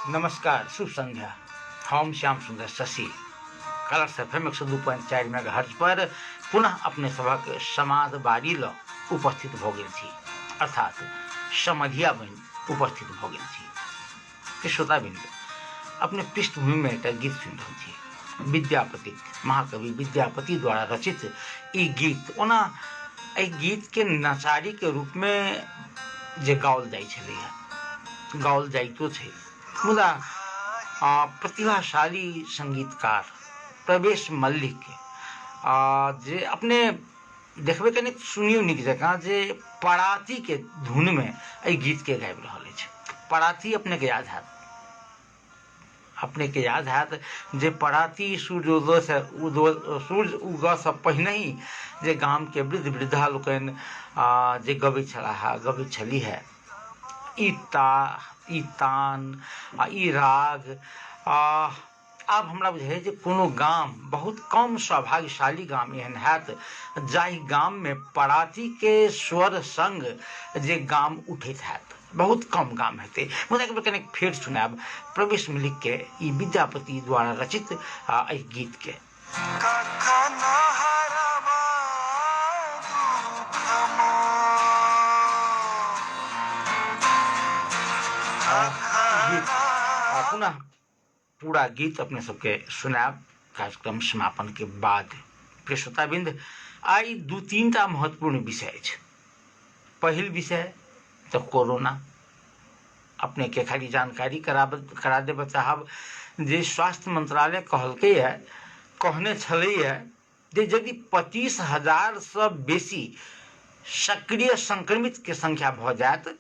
नमस्कार, शुभ संध्या। हम श्याम सुंदर शशि कलर्स FM 102.4 मेगाहर्ट्ज पर पुनः अपने सभक समाद बारी ल उपस्थित भ गेल छी, अर्थात समधिया बनि उपस्थित भ गेल छी। श्रोताबिंद, अपने पृष्ठभूमि में एक गीत सुनि रहल छी। विद्यापति, महाकवि विद्यापति द्वारा रचित ई गीत ओना एहि गीत के नचारी के रूप में जे गाओल जाइ छलैया, गाओल जाइतो छै, मुदा प्रतिभाशाली संगीतकार प्रवेश मल्लिक जे अपने देखबे कनी सुनियो नीक जकाँ जे पराती के धुन में एहि गीत के गाबि रहल अछि। पराती अपने के याद हैत, जे पराती सूर्य उगऽ से पहिने ही जे गाम के वृद्ध वृद्धा लोकनि जे गबैत छलीह, ई तान आ ई राग आब हमरा बुझाइए जे कोनो गाम, बहुत कम सौभाग्यशाली गाम एहन हैत जाहि गाम में पराती के स्वर संग जे गाम उठैत हैत। बहुत कम गाम हेतै। मुदा एक बेर कने फेर सुनाब प्रवेश मल्लिक के ई विद्यापति द्वारा रचित एहि गीत के। पुनः पूरा गीत अपने सबके सुनाब कार्यक्रम समापन के बाद। प्रिय श्रोताबिंद, आई दू तीनटा महत्वपूर्ण विषय अछि। पहिल विषय तो कोरोना। अपने के खाली जानकारी करा देबऽ चाहब जे स्वास्थ्य मंत्रालय कहने छलैया जे यदि 25,000 से बेसी सक्रिय संक्रमित के संख्या भ जायत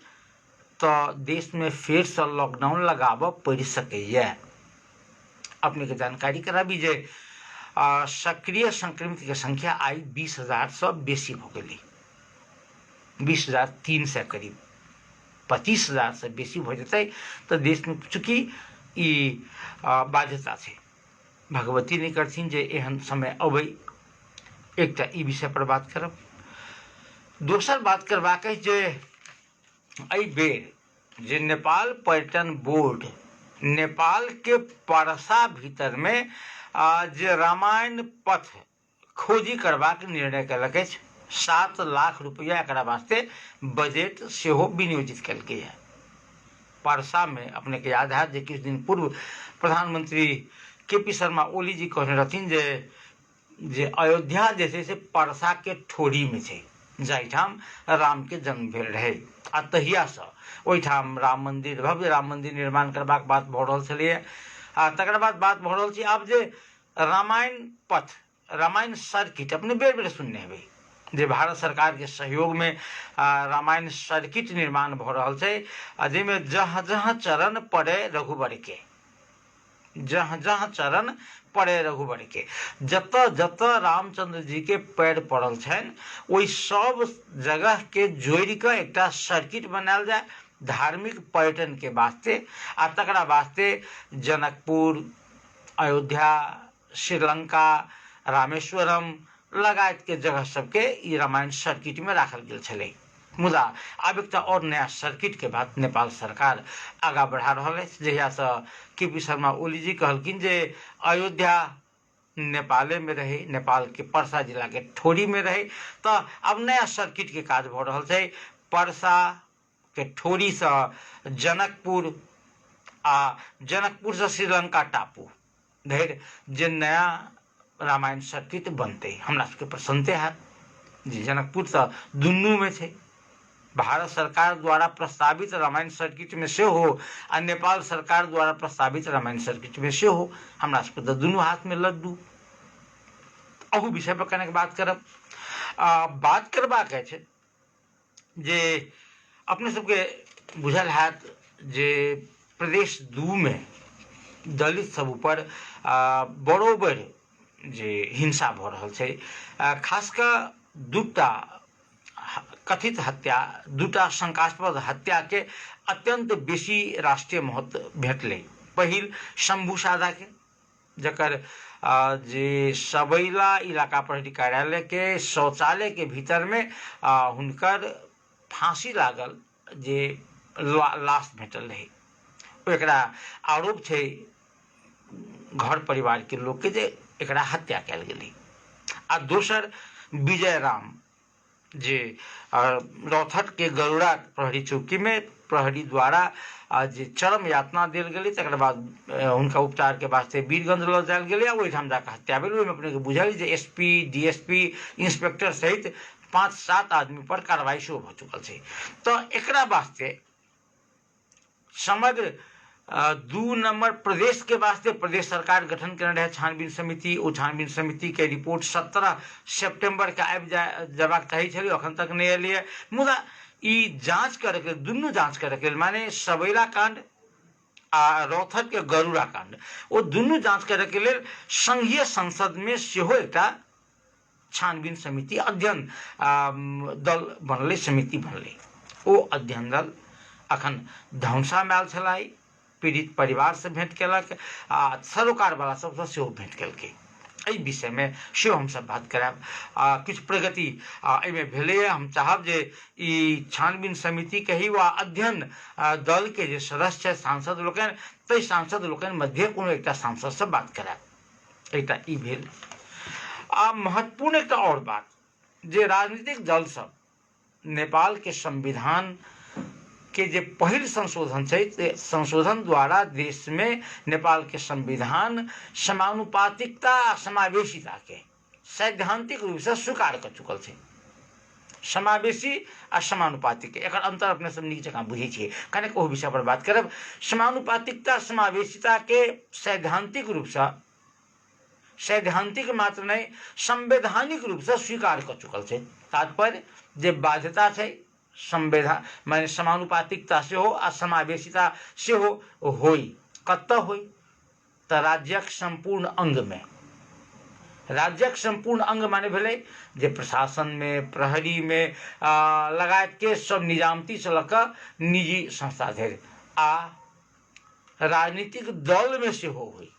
तो देश में फेर से लॉकडाउन लगाबऽ पड़ि सकैया। अपने के जानकारी कराबी जे सक्रिय संक्रमित के संख्या आई 20,000 से बेसी हो गई, 20,300 करीब। 25,000 से बेसी हो जाते तो देश में चूंकि ई बाध्यता है, भगवती नहीं करथिन जे एहन समय अबै। एकटा ई विषय पर बात करब। दोसर बात करबाक अछि जे एहि बेर जे नेपाल पर्यटन बोर्ड नेपाल के परसा भीतर में जे रामायण पथ खोजी करबाक निर्णय कयलक अछि। 7 लाख रुपया एकरा वास्ते बजट सेहो विनियोजित कयलकै है। परसा में अपने के याद है जे किछु दिन पूर्व प्रधानमंत्री KP शर्मा ओली जी कहने रहथिन जे अयोध्या जे छै से परसा के ठोड़ी में छै, जाहिठाम राम के जन्म भेल रहे। आ तहिया से ओहिठाम राम मंदिर, भव्य राम मंदिर निर्माण करबाक बात भऽ रहल छलैए। आ तकर बाद बात भऽ रहल छै आब जे रामायण पथ, रामायण सर्किट अपने बेर बेर सुनने हेबै जे भारत सरकार के सहयोग में रामायण सर्किट निर्माण भऽ रहल छै, जाहिमे जहाँ जहाँ चरण पड़े रघुवर के, चरण पड़े रघुवर के, जतऽ जतऽ रामचंद्र जी के पैर पड़ल छनि ओहि सब जगह के जोड़ि कऽ एकटा सर्किट बनायल जाय धार्मिक पर्यटन के वास्ते। आ तकरा वास्ते जनकपुर, अयोध्या, श्रीलंका, रामेश्वरम लगायत के जगह सबके ई रामायण सर्किट में राखल गेल छलै। मुदा आब एकटा और नया सर्किट के बात नेपाल सरकार आगा बढ़ा रहल अछि। जहिया से KP शर्मा ओली जी कहलखिन जे अयोध्या नेपाले में रहे, नेपाल के परसा जिला के ठोड़ी में रहे, तो अब नया सर्किट के काज भऽ रहल छै। परसा के ठोड़ी से जनकपुर आ जनकपुर से श्रीलंका टापू धरि जे नया रामायण सर्किट बनते, हमरा सबके प्रसन्नते है जी। जनकपुर से दुनू में छै, भारत सरकार द्वारा प्रस्तावित रामायण सर्किट में से हो आ नेपाल सरकार द्वारा प्रस्तावित रामायण सर्किट में से हो, हमरा सबके तो दुनू हाथ में लड्डू। अहू विषय पर कनेक बात करब। बात करबाक अछि जे अपने सबके बुझल हैत जे प्रदेश 2 में दलित सब ऊपर बरोबर जे हिंसा भऽ रहल छै, खास कऽ दूटा कथित हत्या, दूटा शंकास्पद हत्या के अत्यंत बेसी राष्ट्रीय महत्व भेटलै। पहिल शंभू सादा के, जकर जे सबैला इलाका प्रहरी कार्यालय के शौचालय के भीतर में हुनकर फांसी लागल जे लाश भेटल रहे। एकरा आरोप छै घर परिवार के लोग के जे एकरा हत्या कयल गेलै। आ दोसर विजय राम जे रौथट के गरुड़ा प्रहरी चौकी में प्रहरी द्वारा जे चरम यातना देल गेलै, तकर बाद हुनका उपचार के वास्ते वीरगंज लऽ जायल गेलै आ ओहिठाम जाकऽ हत्या भेल। ओहिमे अपने के बुझल जे एसपी, डीएसपी, इंस्पेक्टर सहित 5-7 आदमी पर कार्रवाई सेहो भऽ चुकल छै। तो एकरा वास्ते समग्र 2 नंबर प्रदेश के वास्ते प्रदेश सरकार गठन करने रहे छानबीन समिति। ओ छानबीन समिति के रिपोर्ट 17 सितंबर के आबि जयबाक चाही छलै, अखन तक नहीं एलियै। मुदा ई जांच करे के, दुनू जांच करे के, माने सबैला कांड आ रौथट के गरुड़ा कांड, ओ दुनू जांच करे के लेल संघीय संसद में सेहो एकटा छानबीन समिति अध्ययन दल बनलै, समिति बनलै। ओ अध्ययन दल अखन धौंसा में आयल छलै, पीड़ित परिवार से भेंट केलक आ सरोकार वाला सबसे सेहो भेंट केलकै। एहि विषय में सेहो हम सब बात करब। किछु प्रगति एहिमे भेलैए। हम चाहब जे ई छानबीन समिति के ही वा अध्ययन दल के जे सदस्य छै सांसद लोकनि, ताहि सांसद लोकनि मध्य कोनो एकटा सांसद से बात करायब। एकटा ई भेल। महत्वपूर्ण एकटा और बात जे राजनीतिक दल सब नेपाल के संविधान के जे पहिल संशोधन छै, संशोधन द्वारा देश में नेपाल के संविधान समानुपातिकता आ समावेशिता के सैद्धांतिक रूप से स्वीकार कर चुकल छै। समावेशी आ समानुपातिक एकर अंतर अपने सब नीक जकाँ बुझे छियै। कनेक ओहि विषय पर बात करब। समानुपातिकता समावेशिता के सैद्धांतिक रूप से, सैद्धांतिक मात्र नहीं संवैधानिक रूप से स्वीकार कर चुकल छै। तात्पर्य जे बाध्यता छै संविधान माने समानुपातिकता से हो आ समावेशिता से हो होई, कत होई त राज्यक संपूर्ण अंग में। राज्यक संपूर्ण अंग माने भेलै जे प्रशासन में, प्रहरी में लगायत के सब निजामती से लऽ कऽ निजी संस्था धरि आ राजनीतिक दल में सेहो होई।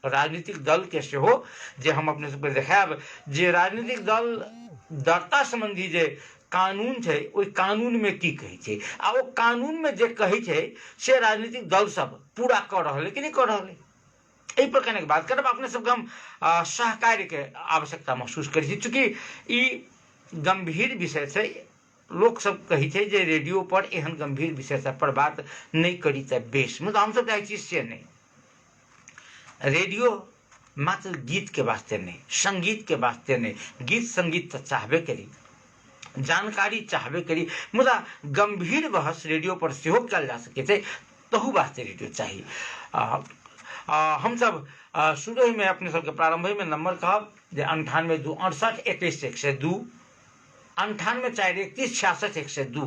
राजनीतिक दल के सेहो जे हम अपने सबके देखायब जे राजनीतिक दल दरता संबंधी जे कानून छै, ओहि कानून में की कहै छै आ ओ कानून में जे कहै छै से राजनीतिक दल सब पूरा कर रहल है कि नहीं कर रहल है। एहि पर कनेक बात करब। अपने सबके हम सहकार्य के आवश्यकता महसूस करै छी, चूँकि ई गंभीर विषय छै। लोक सब कहै छै जे रेडियो पर एहन गंभीर विषय सब पर बात नहीं करी तऽ बेस, मुदा हम सब चाहै छी से नहीं। रेडियो मात्र गीत के वास्ते नहीं, संगीत के वास्ते नहीं, गीत संगीत तो चाहबे करी, जानकारी चाहबे करी, मुदा गंभीर बहस रेडियो पर सेहो कयल जा सकै छै, तहू वास्ते रेडियो चाही। हम सब शुरू में अपने सबके प्रारंभ में नंबर कहब जे 98 2 68 21 102, 98 4 31 66 102।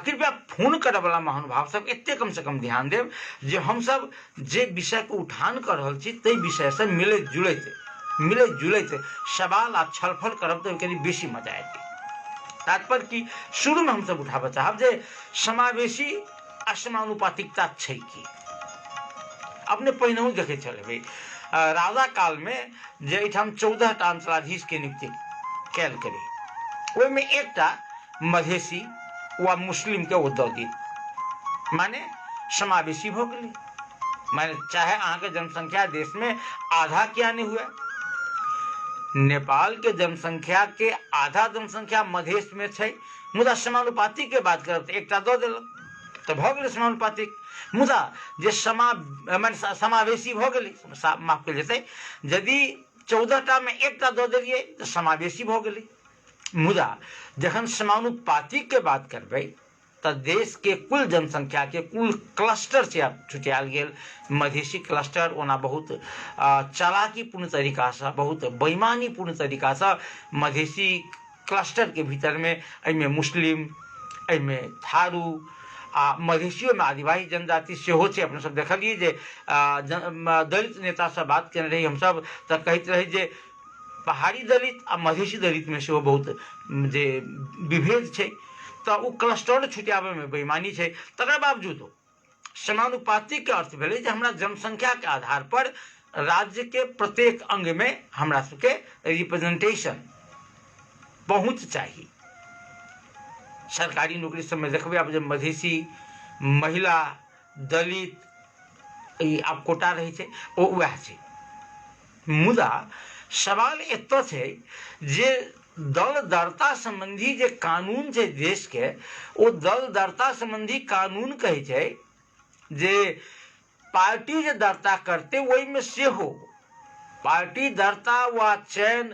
कृपया फोन करे वाला महानुभाव सब एते कम से कम ध्यान देव जे हम सब जे विषय को उठान कर रहल छी ताहि विषय से मिलैत जुलैत सवाल आ छलफल करब तऽ कनी बेसी मजा आएत। तात्पर्य कि शुरू में हम सब उठाबऽ चाहब जे समावेशी आ समानुपातिकता छै कि। अपने पहिनहु देखे छलेबै राजा काल में जे एहिठाम 14 टा अंचलाधीश के नियुक्ति कयल गेलै, ओहिमे एकटा मधेसी वा मुस्लिम के ओ दऽ दी, माने समावेशी भऽ गेलै। माने चाहे अहाँ के जनसंख्या देश में आधा किया नहीं हुआ, नेपाल के जनसंख्या के आधा जनसंख्या मधेश में छै, मुदा समानुपातिक के बात करब तऽ एकटा दऽ देलक तऽ भऽ गेलै समानुपातिक। मुदा जे समावेशी भऽ गेलै, माफ कऽ जेतै, यदि 14 टा में एकटा दऽ देलियै तऽ समावेशी भऽ गेलै। मुदा जखन समानुपातिक के बात करबै तऽ देश के कुल जनसंख्या के कुल क्लस्टर से छुटियाल गेल। मधेसी क्लस्टर ओना बहुत चालाकीपूर्ण तरीका से, बहुत बेईमानीपूर्ण तरीका से मधेसी क्लस्टर के भीतर में एहिमे मुस्लिम, एहिमे थारू आ मधेसियों में आदिवासी जनजाति सेहो छै। अपने सब देखलिए जे दलित नेता से बात केने रही हम सब तऽ कहैत रही जे पहाड़ी दलित आ मधेसी दलित में सेहो बहुत जे विभेद छै, तऽ ओ क्लस्टर छुटियाबे में बेईमानी छै। तकर बावजूदो समानुपातिक के अर्थ भेलै जे हमरा जनसंख्या के आधार पर राज्य के प्रत्येक अंग में हमरा सबके रिप्रेजेंटेशन पहुँच चाहिए। सरकारी नौकरी सब में देखबै आब जे मधेसी, महिला, दलित, आब कोटा रहै छै ओ वएह छै। मुदा सवाल एतऽ छै जे दल दरता संबंधी जे कानून छै देश के, ओ दल दरता संबंधी कानून कहै छै जे पार्टी जे दरता करते ओहिमे सेहो पार्टी दरता वा चयन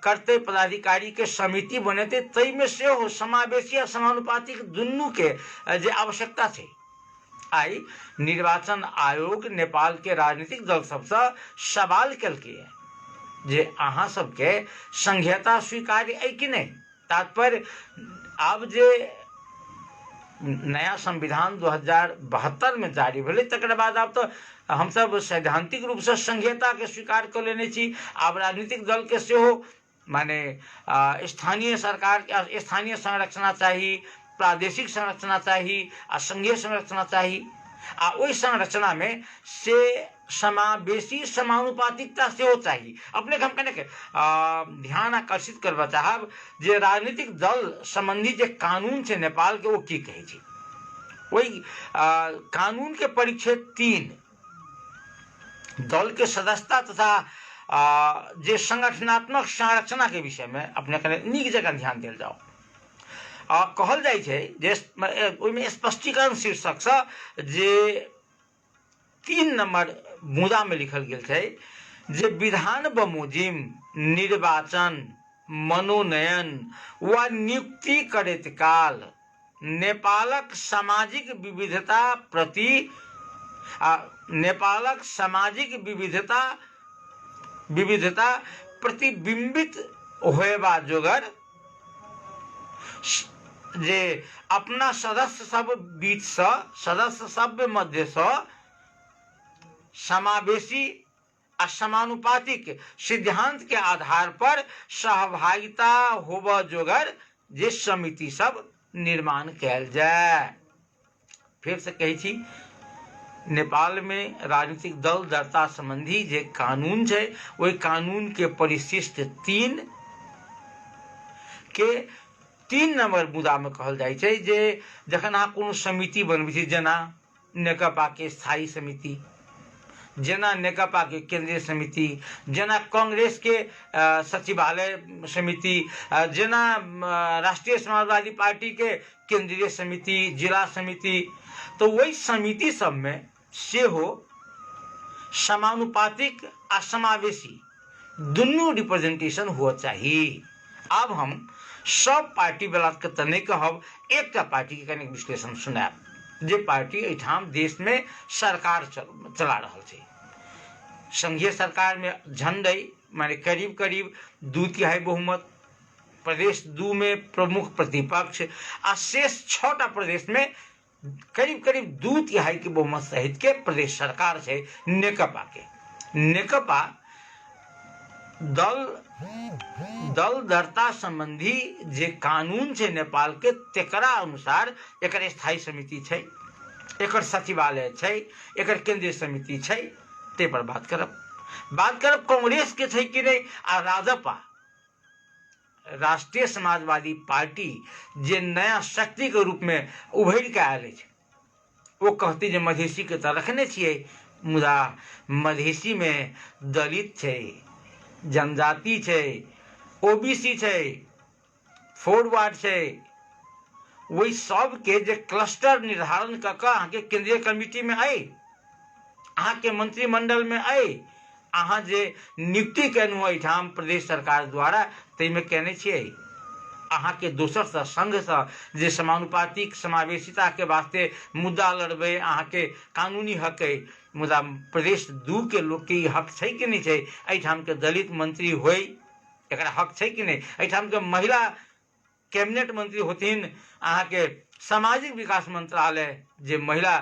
करते पदाधिकारी के समिति बनेते, ताहिमे सेहो समावेशी आ समानुपातिक दुनू के जे आवश्यकता छै। आई निर्वाचन आयोग नेपाल के राजनीतिक दल सबसे सवाल केलकै जे अहाँ सबके संघीयता स्वीकार्य है कि नहीं। तात्पर्य आब जे नया संविधान 2072 में जारी भेलै तकर बाद आब तो हम सब सैद्धांतिक रूप से संघीयता के स्वीकार कर लेने छी। आब राजनीतिक दल के सेहो माने स्थानीय सरकार स्थानीय संरचना चाहिए, प्रादेशिक संरचना चाहिए आ संघीय संरचना चाहिए। आ ओहि संरचना में से समावेशी समानुपातिकता सेहो चाहिए। अपने हम कने के ध्यान आकर्षित करबा चाहब जे राजनीतिक दल संबंधी जे कानून छै नेपाल के वो की कहै छै। ओहि कानून के परिच्छेद 3 दल के सदस्यता तथा जे संगठनात्मक संरचना के विषय में अपने कने नीक जगह ध्यान देल जाओ। कहल जाइ छै जे ओहिमे स्पष्टीकरण शीर्षक से जे 3 नंबर मुद्दा में लिखल गेल छै जे विधान बमोजिम निर्वाचन मनोनयन वा नियुक्ति करैत काल नेपालक सामाजिक विविधता प्रति नेपालक सामाजिक विविधता प्रतिबिंबित होयबा जोगर जे अपना सदस्य सब बीच से सदस्य सब मध्य से समावेशी आ समानुपातिक सिद्धांत के आधार पर सहभागिता होबा जोगर जे समिति सब निर्माण कैल जाए। फिर से कही छी, नेपाल में राजनीतिक दल दरता संबंधी जे कानून छै वही कानून के परिशिष्ट 3 के 3 नंबर मुद्दा में कहल जाइ छै जे जखन अहाँ कोनो समिति बनबै छी, जेना नेकपा के स्थायी समिति, जेना नेकपा के केंद्रीय समिति, जेना कांग्रेस के सचिवालय समिति, जेना राष्ट्रीय समाजवादी पार्टी के केंद्रीय समिति, जिला समिति, तो वही समिति सब में सेहो समानुपातिक आ समावेशी दुनू रिप्रेजेंटेशन हुआ चाहिए। अब हम सब पार्टी वाला के तो नहीं कहब, एक पार्टी के कनिक विश्लेषण सुनाब जे पार्टी एठाम देश में सरकार चला रहा है। संघीय सरकार में झंडे माने करीब करीब 2/3 बहुमत, प्रदेश 2 में प्रमुख प्रतिपक्ष आ शेष 6टा प्रदेश में करीब करीब 2/3 के बहुमत सहित के प्रदेश सरकार है नेकपा के। नेकपा दल दरता संबंधी जे कानून छै नेपाल के तेकरा अनुसार एकर स्थायी समिति छै, एकर सचिवालय छै, एकर केंद्रीय समिति छै, ते पर बात करब कांग्रेस के छै कि नहीं। आ राजपा राष्ट्रीय समाजवादी पार्टी जे नया शक्ति के रूप में उभरि के आयल है, वो कहती जे मधेसी के तो रखने छिए, मुदा मधेसी में दलित छै, जनजाति छै, ओबीसी छै, फॉरवर्ड छै, वही सब के जे क्लस्टर निर्धारण कऽ अहाँ के केंद्रीय कमिटी में आई, अहाँ के मंत्रिमंडल में आई, अहाँ जे नियुक्ति केनु एठाम प्रदेश सरकार द्वारा तै में केने छिए। अहाँ के दोसर से संघ से जे समानुपातिक समावेशिता के वास्ते मुद्दा लड़बे, अहाँ के कानूनी हक है, मुदा प्रदेश 2 के लोग के हक छै कि नहीं छै। एठाम के दलित मंत्री होय एकरा हक छै कि नहीं। एठाम के महिला कैबिनेट मंत्री होथिन, अहाँ के सामाजिक विकास मंत्रालय जे महिला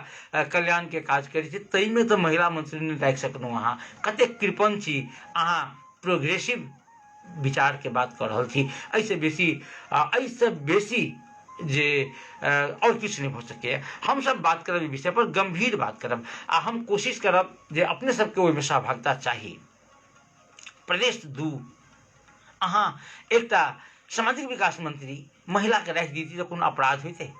कल्याण के काज करै छै, तै में तो महिला मंत्री नहीं राखि सकलहुँ। अहाँ कते कृपण छी, अहाँ प्रोग्रेसिव विचार के बात कर रहल छी। ऐसे बेसी जे और किछु नहीं हो सके। हम सब बात करब ई विषय पर, गंभीर बात करब, आ हम कोशिश करब जे अपने सबके ओहिमे सहभागिता चाही। प्रदेश 2 अहाँ एकटा सामाजिक विकास मंत्री महिला के राखि दी तो कोनो अपराध होते।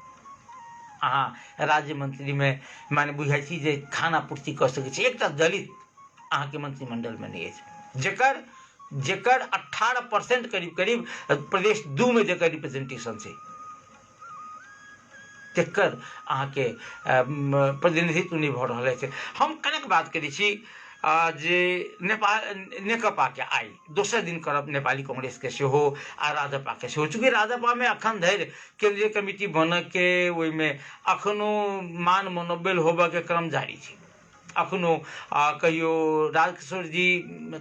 अहाँ राज्य मंत्री में माने बुझाइ छी जे खाना पूर्ति कऽ सकै छी। एकटा दलित अहाँ के मंत्रिमंडल में नहीं अछि, जेकर 18% करीब करीब प्रदेश 2 में जेकर रिप्रेजेंटेशन छै, तेकर अहाँ के प्रतिनिधित्व नहीं भऽ रहल अछि। हम कनेक बात करै छी जे नेकपा के आई दोसर दिन करब नेपाली कांग्रेस के सेहो आ राजपा के सेहो, चूँकि राजपा में अखन धरि केंद्रीय कमिटी बन के ओहि में अखनो मान मनोबल होबऽ के क्रम जारी छै। अखनो कहियो राजकिशोर जी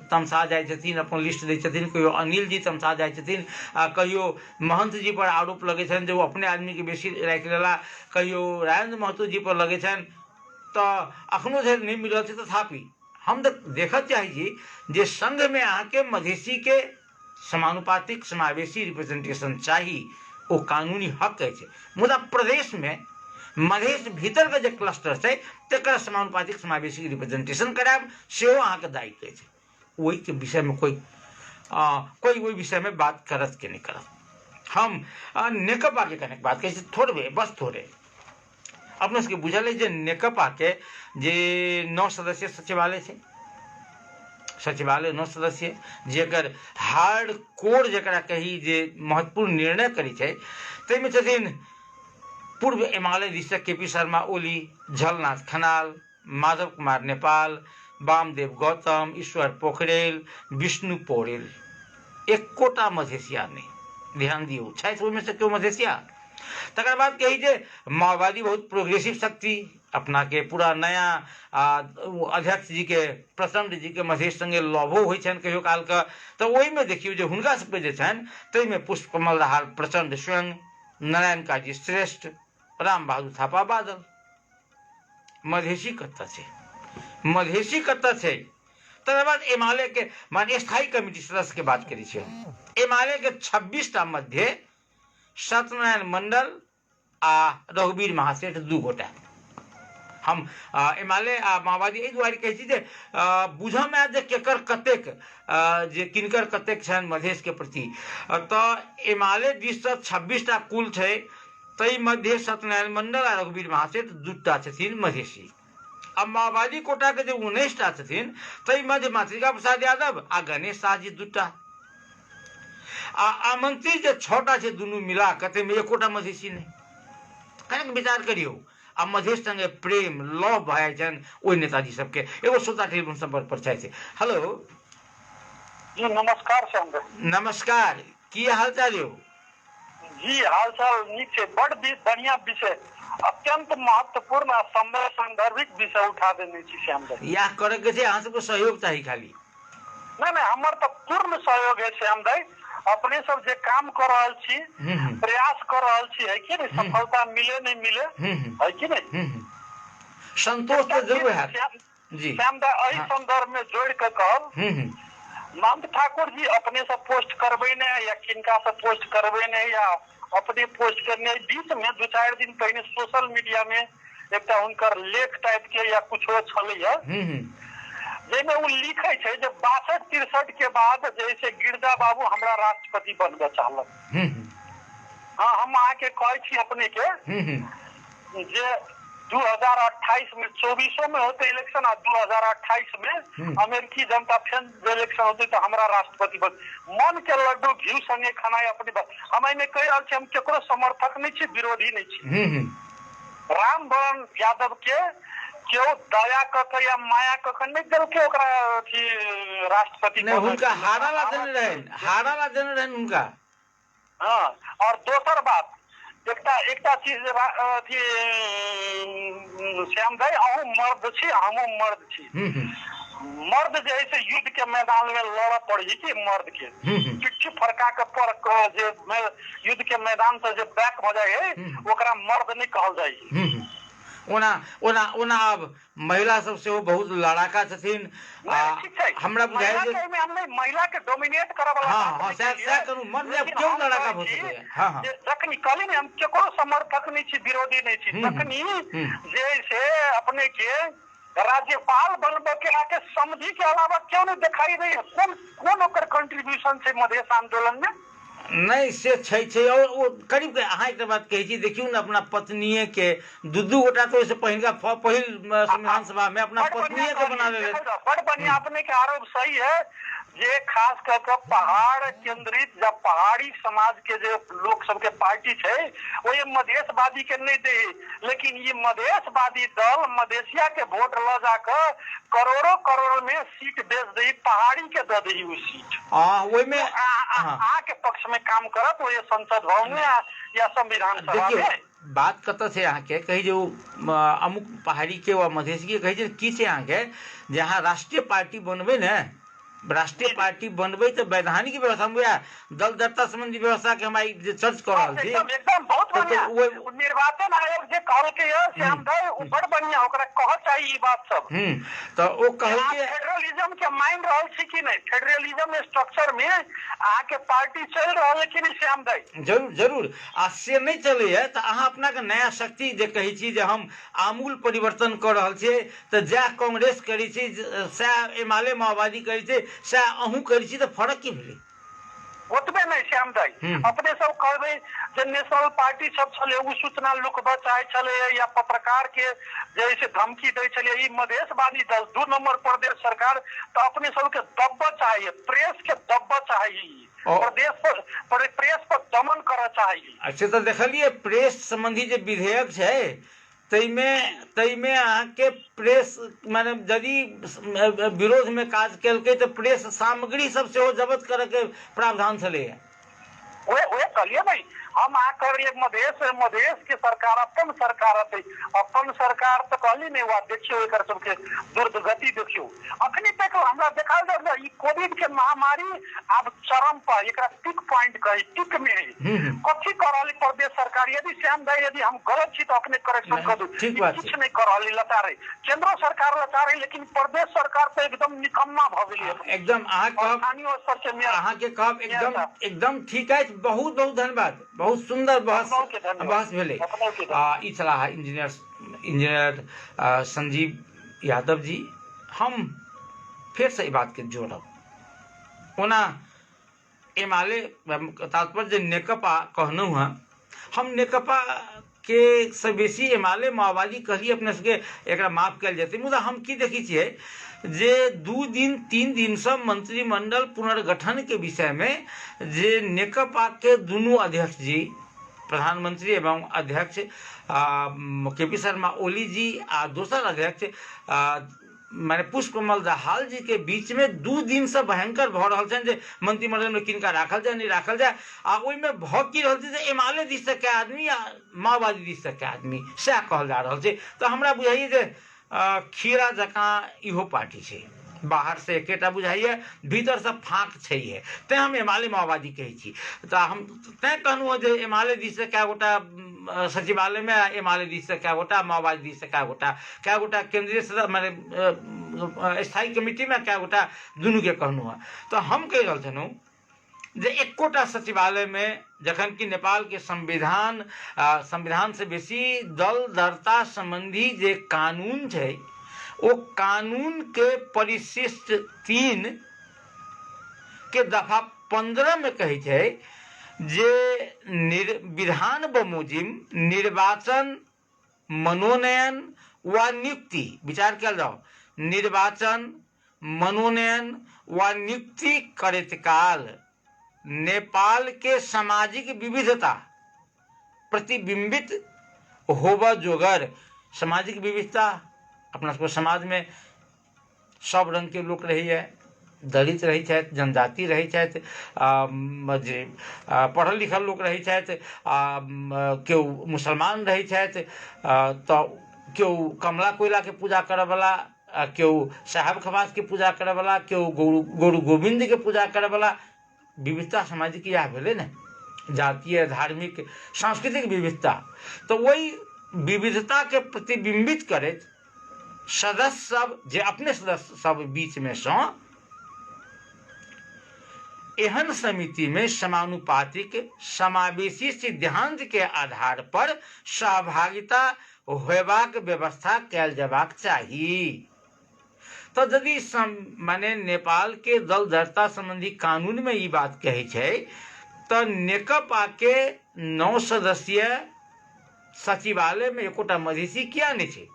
तमसा जाइ छथिन, अपन लिस्ट दै छथिन, कहियो अनिल जी तमसा जाइ छथिन, कहियो महंत जी पर आरोप लगे छनि जे वो अपने आदमी के बेसी राखि लेला, कहियो राजेंद्र महतो जी पर लगे छनि। तऽ अखनो धरि नहीं मिलल छै। तथापि हम देखऽ चाहै छी जे संघ में अहाँ के मधेसी के समानुपातिक समावेशी रिप्रेजेंटेशन चाही, ओ कानूनी हक अछि। मुदा प्रदेश में मधेश भीतर के जे क्लस्टर छै तेकर समानुपातिक समावेशी रिप्रेजेंटेशन करायब सेहो अहाँ के दायित्व अछि। ओहि के विषय में कोई ओहि विषय में बात करत कि नहीं करत। हम नेकपा के कनेक बात करै छी, थोड़बे बस थोड़े। अपने सबके बुझल है जे नेकपा के जे 9 सदस्यीय सचिवालय छै, सचिवालय 9 सदस्यीय, जेकर हार्ड कोर जकरा कही जे महत्वपूर्ण निर्णय करै छै, ताहिमे छथिन पूर्व एमाले निरीक्षक केपी शर्मा ओली, झलनाथ खनाल, माधव कुमार नेपाल, वामदेव गौतम, ईश्वर पोखरेल, विष्णु पौडेल। एकोटा मधेसिया नहीं, ध्यान दियो, छथि ओहिमे से केओ मधेसिया। तकर बाद कही जे माओवादी बहुत प्रोग्रेसिव शक्ति, अपना के पूरा नया अध्यक्ष जी के प्रचंड जी के मधेश संगे लभो होइ छनि कहियो काल के। तऽ ओहिमे देखियौ जे हुनका सबके जे छनि ताहिमे पुष्पकमल दाहाल प्रचंड स्वयं, नारायण काजी श्रेष्ठ, राम बहादुर थापा बादल। मधेसी कतऽ छै? मधेसी कतऽ छै? तकर बाद एमाले के मान स्थायी कमिटी सदस्य के बात करै छियै। एमाले के 26टा मध्य सत्यनारायण मंडल आ रघुवीर महासेठ 2 गोटा। हम एमाले आ माओवादी एहि दुआरे कहै छी जे बुझऽ में आयत जे केकर कतेक जे किनकर कतेक छनि मधेश के प्रति। तऽ एमाले दिस सँ 26टा कुल छै, ताहि मध्य सत्यनारायण मंडल आ रघुवीर महासेठ 2टा छथिन मधेसी। अब माओवादी कोटा के जे 19टा छथिन ताहि मध्य मातृका प्रसाद यादव आ गणेश शाह जी 2टा, आ मंत्री जे 6टा छै दुनू मिला के, ताहिमे एकोटा मधेसी नहीं। कनेक विचार करियौ। आ मधेश संगे प्रेम लव भए छनि ओहि नेताजी सबके। एगो श्रोता टेलीफोन संपर्क पर छथि। हेलो जी नमस्कार श्याम भाई। नमस्कार, की हालचाल यौ? जी हालचाल नीक छै। बड़ बढ़िया विषय, अत्यंत महत्वपूर्ण आ समय संदर्भिक विषय उठा देने छी श्याम भाई। यह करे के छै, अहाँ सबको सहयोग चाही खाली। नहीं हमर तो पूर्ण सहयोग है श्याम भाई। अपने सब जे काम कर रहल छी, प्रयास कर रहल छी, है कि नहीं, सफलता मिले नहीं मिले, है कि नहीं, संतोष तो जरूर है जी श्याम भाई। एहि संदर्भ में जोड़ के कहब, नंद ठाकुर जी अपने से पोस्ट करबे ने या किनका से पोस्ट करबे ने या अपने पोस्ट करने, बीच में 2-4 दिन पहले सोशल मीडिया में एकटा हुनकर लेख टाइप के या कुछ छलैया, जेमे वो लिखे छै जे 62-63 के बाद जैसे गिरजा बाबू हमरा राष्ट्रपति बनबे चाहलक। हाँ, हम आके कहै छी अपने के जे 2028 में 24 में होते इलेक्शन, आ 2028 में अमेरिकी जनता फिर इलेक्शन होते तो हमरा राष्ट्रपति बन। मन के लड्डू घी संगे खाना अपने बात। हम एहिमे कहि रहल छी, हम केकरो समर्थक नहीं छी, विरोधी नहीं छी। राम वरण यादव के केओ दया कऽ या माया कऽ नहीं देलकै ओकरा अथी राष्ट्रपति नहीं, हुनका हारा ला देने रहन उनका। हाँ, और दोसर बात एकटा चीज अथी श्याम भाई, अहूँ मर्द छी हमहूँ मर्द छी। मर्द जे है से युद्ध के मैदान में लड़ पड़ी कि मर्द के पिट्ठी फरका के पर जे युद्ध के मैदान से जे बैक हो जाए है ओकरा मर्द नहीं कहल जाए। ओना ओना ओना अब महिला सब से बहुत लड़ाका छथिन। हमरा बुझाय जे महिला के डोमिनेट करब वाला। हां सह करू, मर्द क्यों लड़ाका भ सके। हां हां, जखनी कहली हम केकरो समर्थक नहीं छी, विरोधी नहीं छी, तखनी जैसे अपने के राज्यपाल बनबे के आके समझी के अलावा क्यों नहीं दिखाई दे। कौन ओकर कंट्रीब्यूशन छै मधेश आंदोलन में? नहीं से छै और वो करीब के अहाँ एक बात कहै छी, देखियो ने अपना पत्नीये के दू गोटा तो इससे पहिल संविधान सभा में अपना पत्नीये के बना ले। बड़ बढ़िया, अपने के आरोप सही है। जे खास करके पहाड़ केंद्रित या पहाड़ी समाज के जो लोग सबके पार्टी है वो ये मधेशवादी के नहीं दे, लेकिन ये मधेशवादी दल मधेशिया के वोट ल जाकर करोड़ों करोड़ में सीट बेच दी, पहाड़ी के दे दी वो सीट। वही में के पक्ष में काम करत वो ये संसद भवन में या संविधान सभा में। बात कत से अहाँ के कही जो अमुक पहाड़ी के व मधेसी के कही की से अहाँ के जहाँ राष्ट्रीय पार्टी बनबे ने, राष्ट्रीय पार्टी बनबे तो वैधानिक व्यवस्था में दल दत्ता संबंधी व्यवस्था के हम चर्च कर रहा थी एकदम बहुत बढ़िया। निर्वाचन आयोग जे कहल के श्याम भाई ऊपर बढ़िया ओकरा कह चाहिए ये बात सब। तो वो कहल के फेडरलिज्म के माइन रहल छी कि नहीं, फेडरलिज्म स्ट्रक्चर में आके पार्टी चल रहल है कि नहीं श्याम भाई? जरूर जरूर आ से नहीं चले है तो अहाँ अपना के नया शक्ति जे कही छी जे हम आमूल परिवर्तन कर रहल छी, तो जै कांग्रेस करी छी सै एमाले माओवादी करी छी सै अहूँ करी छी, तो फर्क की भेलै? ओतबे नहीं श्याम भाई, अपने सब कहबे जे नेशनल पार्टी सब चले उ सूचना लुकबा चाहे चले या पत्रकार के जैसे धमकी दे चले ई मधेशवादी दल 2 नंबर प्रदेश सरकार, तो अपने सब के दब्बा चाहिए, प्रेस के दब्बा चाहिए, प्रेस पर दमन कर चाहिए। अच्छा तो देखलिए प्रेस संबंधी जो विधेयक है तैमे अहाँ के प्रेस माने यदि विरोध में काज केलकै तो प्रेस सामग्री सब से जब्त करे के प्रावधान चले है। वे कहलिए भाई हम आ कर मधेश के सरकार अपन सरकार तो कहली नहीं हुआ। देखियो एक सबके दुर्गति देखियो अखनी तक हमरा देखा जा ई कोविड के महामारी अब चरम पर एक पिक पॉइंट कही पिक में कथी करली प्रदेश सरकार। यदि श्याम भाई यदि हम गलत छी तो अपने करेक्शन कर दू, कुछ नहीं करली लतारे केंद्र सरकार लतारे, लेकिन प्रदेश सरकार तो एकदम निकम्मा भ गेली एकदम। स्थानीय स्तर से अहाँ के कहब एकदम ठीक है। बहुत बहुत धन्यवाद, बहुत सुंदर बहस भेले। ई छलाह इंजीनियर संजीव यादव जी। हम फिर से बात के जोड़ब ओना एमाले तात्पर्य नेकपा कहनु है, हम नेकपा के से बेसी एमाले माओवादी कहलिए अपने सबके एकरा माफ कल जेतै। मुदा हम की देखी छियै जे 2 दिन 3 दिन से मंत्रिमंडल पुनर्गठन के विषय में जे नेकपा के दुनू अध्यक्ष जी प्रधानमंत्री एवं अध्यक्ष के.पी. शर्मा ओली जी आ दोसर अध्यक्ष माने पुष्पकमल दाहाल जी के बीच में 2 दिन से भयंकर भ रहल छन जे मंत्रिमंडल में किनका राखल जाए नहीं राखल जाए। आ ओहि में भ की रहल छै जे एमाले दिस से के आदमी या माओवादी दिस से के आदमी सएह कहल जा रहल छै। तो हमरा बुझाइए जे खीरा जकाँ इहो पार्टी छै, बाहर से एकेटा बुझाइए भीतर से फाँक छै है। तैं हम एमाले माओवादी कहै छी। तो हम तैं कहलहुँ जे एमाले दिस से कए गोटा सचिवालय में, एमाले दिस से कए गोटा, माओवादी दिस से कए गोटा केंद्रीय माने स्थायी कमेटी में कए गोटा दुनू के कहलहुँ है। तो हम कहि रहल छलहुँ जे एकोटा सचिवालय में जखन कि नेपाल के संविधान से बेसी दल दरता संबंधी जे कानून छै वो कानून के परिशिष्ट 3 के दफा 15 में कहे छै जे विधान बमोजिम निर्वाचन मनोनयन व नियुक्ति विचार कल जाओ, निर्वाचन मनोनयन व नियुक्ति करैत काल नेपाल के सामाजिक विविधता प्रतिबिंबित होबा जोगर। सामाजिक विविधता अपना सबके समाज में सब रंग के लोग रही है, दलित रही छथि, जनजाति रही छथि, जे पढ़ल लिखल लोग रही छथि, केओ मुसलमान रही छथि, तो केओ कमला कोयला के पूजा करे वाला, केओ साहब खवास के पूजा करे वाला, केओ गुरु गोविंद के पूजा करे वाला। विविधता सामाजिक यह भेले ने, जातीय धार्मिक सांस्कृतिक विविधता। तो वही विविधता के प्रतिबिंबित करैत सदस्य सब जे अपने सदस्य सब बीच में से एहन समिति में समानुपातिक समावेशी सिद्धांत के आधार पर सहभागिता होयबाक व्यवस्था कैल जबाक चाहिए। तो यदि माने नेपाल के दल दरता संबंधी कानून में ये बात कहे छै तो नेकपा के 9 सदस्यीय सचिवालय में एकोटा मधेसी किया नहीं छे?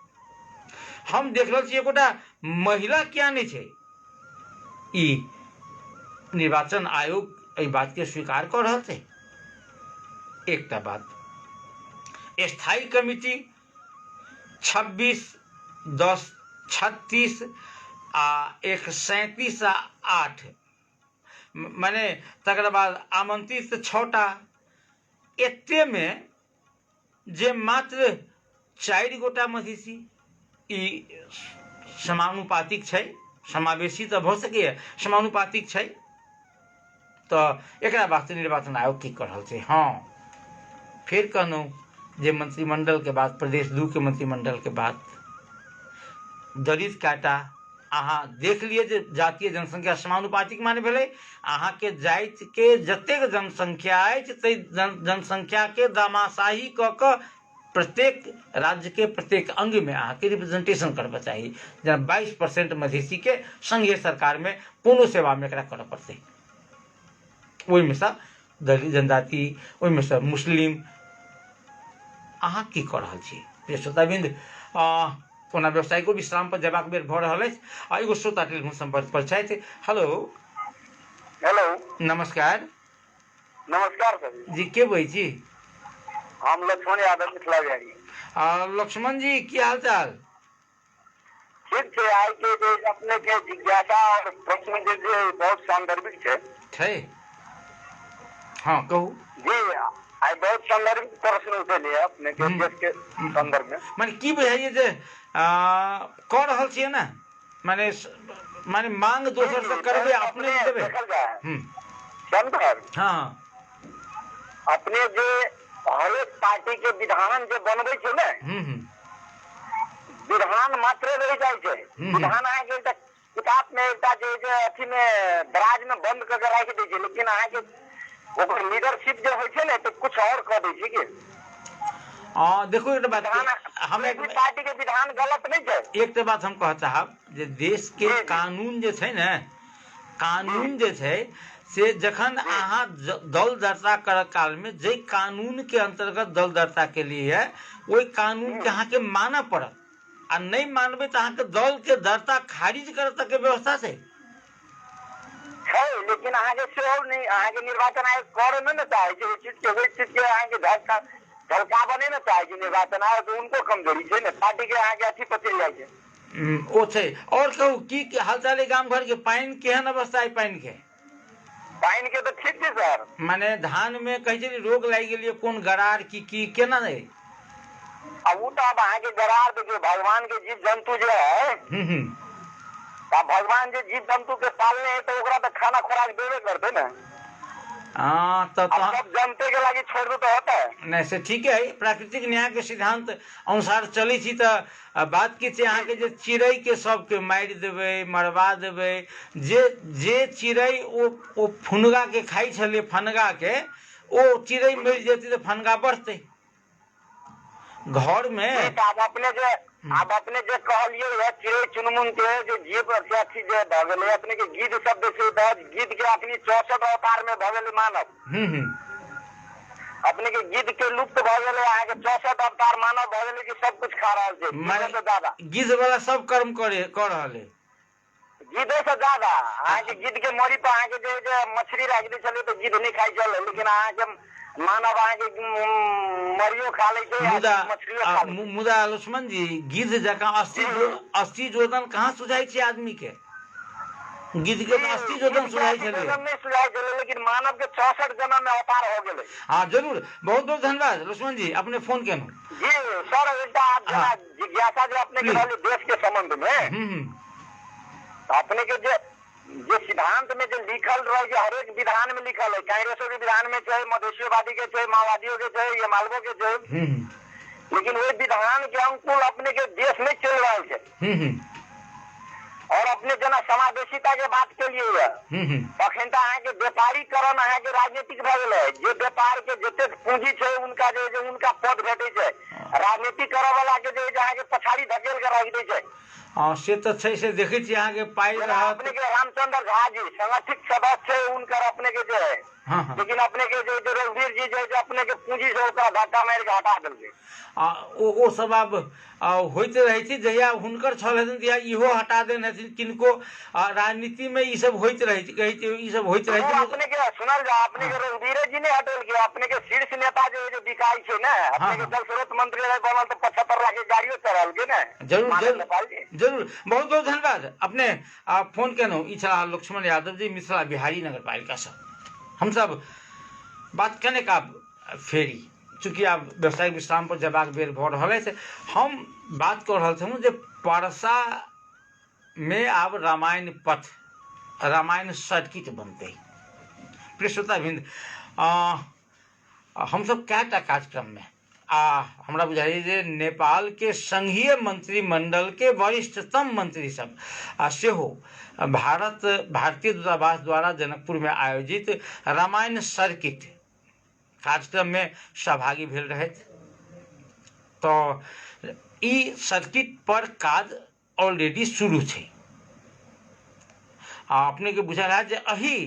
हम देख रहे एकोटा महिला किया नहीं छे? ई निर्वाचन आयोग एहि बात के स्वीकार कर रहा थे। एकटा बात, स्थायी कमिटी 26/10/36 आ 137/8 माने तकर बाद आमंत्रित 6टा, एते में जे मात्र 4 गोटा मधेसी, ई समानुपातिक छै, समावेशी तो भ सके, समानुपातिक छै। तो एकरा वास्ते निर्वाचन आयोग की कर रहल छै? हाँ, फिर कहूँ जे मंत्रिमंडल के बाद, प्रदेश 2 के मंत्रिमंडल के बाद दलित काटा अहाँ देख लिए जे जातीय जनसंख्या समानुपातिक माने भेलै। अहाँ के जाति के जतेक जनसंख्या अछि ताहि जनसंख्या के दामाशाही क के प्रत्येक राज्य के प्रत्येक अंग में अहाँ के रिप्रेजेंटेशन करबा चाहिए। जेना 22% मधेसी के संघीय सरकार में कोनो सेवा में एकरा करऽ पड़तै। ओहि में से दलित जनजाति, ओहि में से मुस्लिम, अहाँ की कऽ रहल छी? प्रिय श्रोताबिंद, कोना व्यवसायिको विश्राम पर जयबाक बेर भऽ रहल अछि आ एगो श्रोता टेलीफोन संपर्क पर छथि। हेलो हेलो, नमस्कार। नमस्कार सर जी, के बोलै छी? हम लक्ष्मण यादव, मिथिला बिहारी। लक्ष्मण जी, की हाल चाल? ठीक छै। आइ के जे अपने के जिज्ञासा और प्रश्न जे बहुत सांदर्भिक छै। हाँ, कहू जी। आई बहुत सांदर्भिक प्रश्न उठेलिए अपने के देश के संदर्भ में। माने की बुझाइए जे कऽ रहल छियै ना, माने मांग दोसर से करबे, अपने देबे। हाँ, अपने जे हरेक पार्टी के विधान जे बनबै छै ने, विधान मात्र रह जाय छै। विधान अहाँ के किताब में एकटा जे अथी में दराज में बंद करके राखि दै छै, लेकिन अहाँ के ओकर लीडरशिप जो होय छै ने तो कुछ और कह दै छै कि देखो एक बात, हम एक पार्टी के विधान गलत नहीं छै। एक बात हम कह चाहब जे देश के कानून जे छै ने, कानून जे छै से जखन अहाँ दल दर्ता कर काल में जे कानून के अंतर्गत दल दर्ता के लिए है, वही कानून के अहाँ के मानऽ पड़त। आ नहीं मानबे तो अहाँ के दल के दर्ता खारिज कर तक के व्यवस्था छै। लेकिन अहाँ के सेहो नहीं, अहाँ के निर्वाचन आयोग करे नहीं चाहे छै। चीज के अहाँ के झलकाबे नहीं चाहे छै निर्वाचन आयोग, तो उनको कमजोरी छै ने, पार्टी के अहाँ के अथी पर चलि जाइ छै। ओ छै। और कहू की हालचाल है गाम घर के? पानी केहन अवस्था है? पानी के तो ठीक छै सर। माने धान में कहे छै रोग लागि गेलिए, कोन गरार की केना है? अब तो अब अहाँ के गरार देखियो, भगवान के जीव जंतु जो है, भगवान जे जीव जंतु के पालने है तो ओकरा तो खाना खुराक देवे करते ना। तो सब जनते के लागी छोड़ दो तो होता है नहीं से ठीक है। प्राकृतिक न्याय के सिद्धांत अनुसार चलै छी तो बात की छै, अहाँ के जे चिड़ै के सबके मारि देबै, मरवा देबै। जे चिड़ै ओ फुनगा के खाई छलै, फनगा के, ओ चिड़ै मरि जेतै तो फनगा बढ़तै घर में। अब अपने जो कहलिए चिड़ै चुनमुन के जो जीव अथी जे भ गेलै, अपने के गिद्ध शब्द से गिद्ध के अपनी 64 अवतार में भ गेलै मानव। अपने के गिद्ध के लुप्त भ गेलै, अहाँ के 64 अवतार मानव भ गेलै कि सब कुछ खा रहल छै। ज्यादा गिद्ध वाला सब कर्म कर रहल है। गिद्धे से ज्यादा अहाँ के गिद्ध के मरी पर अहाँ के जे मछली राखि दै छलै तो गिद्ध नहीं खाई चल, लेकिन अहाँ के मानव अहाँ के मरियो खा लै छै, मुदा लक्ष्मण जी, गिद्ध जकाँ 80 जोदन कहाँ सुझाई छै आदमी के? गिद्ध के 80 जोदन सुझाई छलै, नहीं सुझाई छलै, लेकिन मानव के 64 जन्म में अवतार हो गेलै। हाँ जरूर, बहुत बहुत धन्यवाद लक्ष्मण जी, अपने फोन केनु। जी सर, एकटा जिज्ञासा जो अपने के रहलै देश के संबंध में, अपने के जे सिद्धांत में जो लिखल रहे, जो हर एक विधान में लिखल है, कांग्रेसो के विधान में चाहे मधेशियोवादी के चाहे माओवादियों के चाहे या मालवो के चाहे, लेकिन वही विधान के अनुकूल अपने के देश में चल रहा है। और अपने जना समावेशिता के बात के लिए अखन तो अहाँ के व्यापारीकरण अहाँ के राजनीतिक भ गेलै। जे व्यापार के जते पूंजी छै उनका जे उनका पद भेटे छै, राजनीति करे वाला के जे अहाँ के पछाड़ी धकेल के रख दै छै। से तो छै, से देखे छी अहाँ के पाई रहत। अपने के रामचंद्र झा जी संगठित सदस्य है, उनकर अपने के जो है हाँ हाँ लेकिन अपने के जो रघुवीर जी जो अपने के पूंजी से ओकरा धक्का मार के हटा देलकै। ओ सब आब होइत रहै छै, जहिया हुनकर छल हेथिन तहिया इहो हटा देने हेथिन किनको। राजनीति में ई सब होइत रहै छै, कहै छै ई सब होइत रहै छै। अपने के सुनल जा, अपने के रघुवीर जी ने हटेलकै, अपने के शीर्ष नेता जो बिकाई छै ने, अपने के जल स्रोत मंत्री रहे बनल तो 75 लाख के गाड़ियों चढ़ल के ने। जरूर जरूर बहुत बहुत धन्यवाद। अपने फोन केनौ। ई छला लक्ष्मण यादव जी, मिथिला बिहारी नगर पालिका से। हम सब बात कने का फेरी, चूँकि आब व्यवसायिक विश्राम पर जबाक बेर भऽ रहल अछि, हम बात कऽ रहल छलहुँ जे परसा में आब रामायण पथ, रामायण सर्किट बनतै। प्रिय श्रोताबिंद, हम सब कएटा कार्यक्रम में हमरा बुझाइए जे नेपाल के संघीय मंत्रिमंडल के वरिष्ठतम मंत्री सब सेहो भारतीय दूतावास द्वारा जनकपुर में आयोजित रामायण सर्किट कार्यक्रम में सहभागी भेल रहथि। तो ई सर्किट पर काज ऑलरेडी शुरू छै। अपने के बुझल है जे अही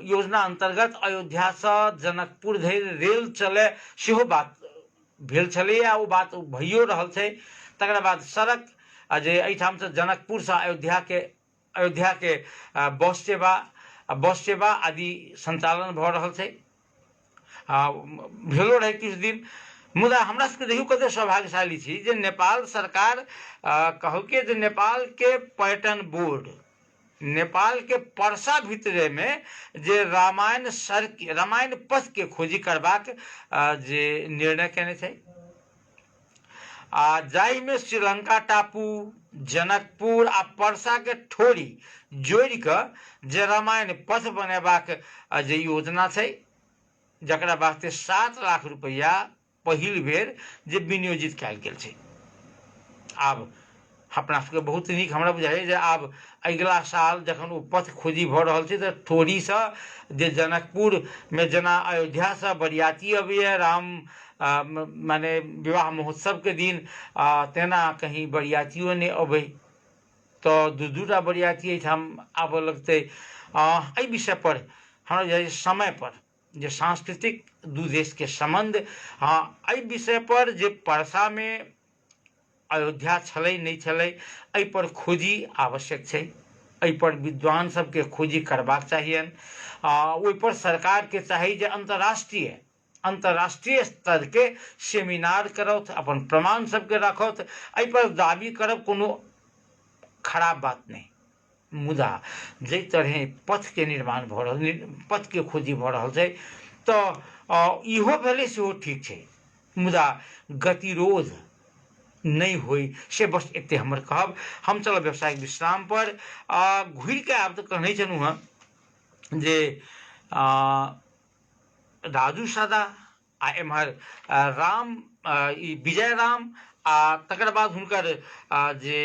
योजना अंतर्गत अयोध्या से जनकपुर धरि रेल चले सेहो बात भेल छलैया, ओ बात भइयो रहल छै। तकर बाद सड़क जे एहिठाम से जनकपुर से अयोध्या के बस सेवा आदि संचालन भऽ रहल छै। भेलो रहे किछु दिन, मुदा हमरा सबके देखियो कते सौभाग्यशाली छी जे नेपाल सरकार कहलकै जे नेपाल के पर्यटन बोर्ड नेपाल के परसा भितरे में जे रामायण पथ के खोजी करबाक जे निर्णय केने छै, जाहि में श्रीलंका टापू, जनकपुर आ परसा के ठोरी जोड़ि कऽ जे रामायण पथ बनेबाक जे योजना छै, जकरा वास्ते 7 लाख रुपया पहिल बेर जे विनियोजित कयल गेल छै। आब अपना सबके बहुत नीक हमरा बुझाइए जे आब अगिला साल जखन ओ पथ खोजी भऽ रहल छै तऽ ठोरी से जे जनकपुर में जेना अयोध्या से बरियाती अबैया राम माने विवाह महोत्सव के दिन, तेना कहीं बरियातियों नहीं अबै तो दूटा बरियाती एहिठाम आबऽ लगतै। एहि विषय पर हमरा बुझाइए समय पर जे सांस्कृतिक दू देश के संबंध, एहि विषय पर जे परसा में अयोध्या छलै नहीं छलै, एहि पर खोजी आवश्यक छै। एहि पर विद्वान सबके खोजी करबाक चाहियन। ओहि पर सरकार के चाही जे अंतर्राष्ट्रीय स्तर के सेमिनार करौथ, अपन प्रमाण सबके रखौथ। एहि पर दाबी करब कोनो खराब बात नहीं, मुदा जै तरहे पथ के निर्माण भऽ रहल, पथ के खोजी भऽ रहल छै तऽ इहो भेलै सेहो ठीक छै, मुदा गतिरोध नहीं होई से बस एते हमर कहब। हम चलब व्यवसायिक विश्राम पर। घुरि के आब तऽ कहने छलहुँ हँ जे राजू सादा आ एम्हर राम विजय राम आ तकर बाद हुनकर जे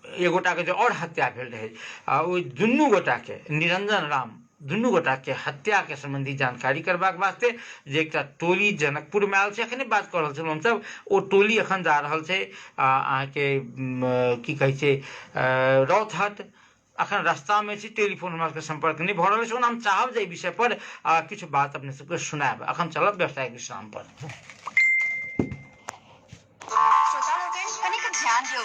एक गोटा के जो और हत्या भेल रहे, ओहि दुनू गोटा के निरंजन राम दुनू गोटा के हत्या के संबंधी जानकारी करबाक वास्ते जे एकटा टोली जनकपुर में आयल छै, अखने बात कर रहल छलहुँ हमसब, ओ टोली अखन जा रहल छै अहाँके की कहै छै रौतहट। अखन रास्ता में छी, टेलीफोन हमरा सबके संपर्क नहीं भऽ रहल छै। ओना हम चाहब जे एहि विषय पर किछु बात अपने सबके सुनायब। अखन चलब व्यवसायिक विश्राम पर। श्रोता लोकनि कनिक ध्यान दियौ।